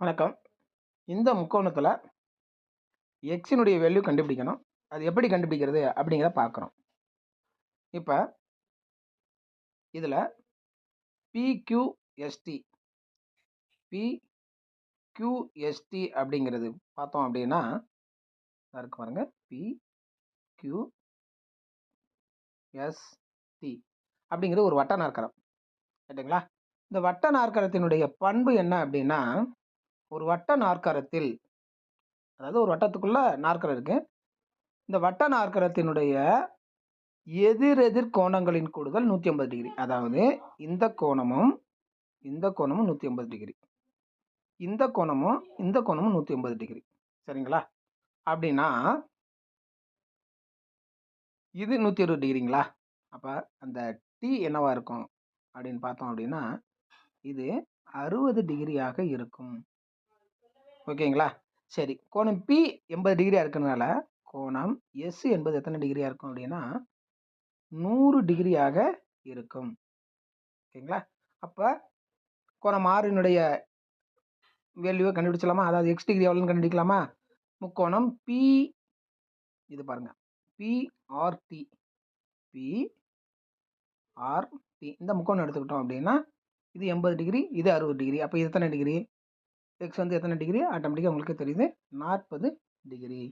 வணக்கம். இந்த முக்கோணத்தில் எக்ஸினுடைய வேல்யூ கண்டுபிடிக்கணும். அது எப்படி கண்டுபிடிக்கிறது அப்படிங்கிறத பார்க்குறோம். இப்போ இதில் பிக்யூஎஸ்டி அப்படிங்கிறது பார்த்தோம் அப்படின்னா இருக்கு பாருங்க. பிக்யூஎஸ்டி அப்படிங்கிறது ஒரு வட்ட நாற்கரம், ரைட்டுங்களா? இந்த வட்ட நாற்கரத்தினுடைய பண்பு என்ன அப்படின்னா, ஒரு வட்ட நாற்கரத்தில், அதாவது ஒரு வட்டத்துக்குள்ள நாற்கரம் இருக்கு. இந்த வட்ட நாற்கரத்தினுடைய எதிரெதிர் கோணங்களின் கூடுதல் 180 டிகிரி. அதாவது இந்த கோணமும் 180 டிகிரி, இந்த கோணமும் 180 டிகிரி. சரிங்களா? அப்படின்னா இது 120 டிகிரிங்களா? அப்போ அந்த டி என்னவா இருக்கும் அப்படின்னு பார்த்தோம் அப்படின்னா இது 60 டிகிரியாக இருக்கும். ஓகேங்களா? சரி, கோணம் பி 80 டிகிரியா இருக்கிறதுனால கோணம் எஸ் என்பது எத்தனை டிகிரியா இருக்கும் அப்படின்னா 100 டிகிரியாக இருக்கும். ஓகேங்களா? அப்போ கோணம் ஆறினுடைய வேல்யூவை கண்டுபிடிச்சலாமா? அதாவது எக்ஸ் டிகிரி எவ்வளோன்னு கண்டுபிடிக்கலாமா? முக்கோணம் பி, இது பாருங்க, பிஆர்டி இந்த முக்கோணம் எடுத்துக்கிட்டோம் அப்படின்னா இது 80 டிகிரி, இது 60 டிகிரி. அப்போ இது எத்தனை டிகிரி? எக்ஸ் வந்து எத்தனை டிகிரி? ஆட்டோமேட்டிக்காக உங்களுக்கு தெரியுது, 40 டிகிரி.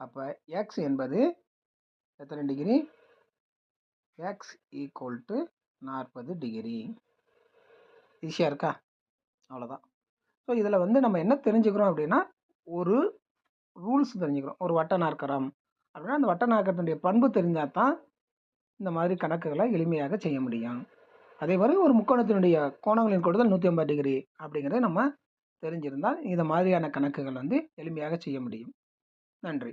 அப்போ எக்ஸ் என்பது எத்தனை degree? X equal to 40 degree. ஈஸியாக இருக்கா? அவ்வளோதான். ஸோ இதில் வந்து நம்ம என்ன தெரிஞ்சுக்கிறோம் அப்படின்னா, ஒரு ரூல்ஸ் தெரிஞ்சுக்கிறோம். ஒரு வட்ட நாற்கரம் அப்படின்னா அந்த வட்ட நாற்கரத்தினுடைய பண்பு தெரிஞ்சால் தான் இந்த மாதிரி கணக்குகளை எளிமையாக செய்ய முடியும். அதே மாதிரி ஒரு முக்கோணத்தினுடைய கோணங்களின் கூடுதல் 180 டிகிரி அப்படிங்கிறத நம்ம தெரிஞ்சிருந்தால் இந்த மாதிரியான கணக்குகள் வந்து எளிமையாக செய்ய முடியும். நன்றி.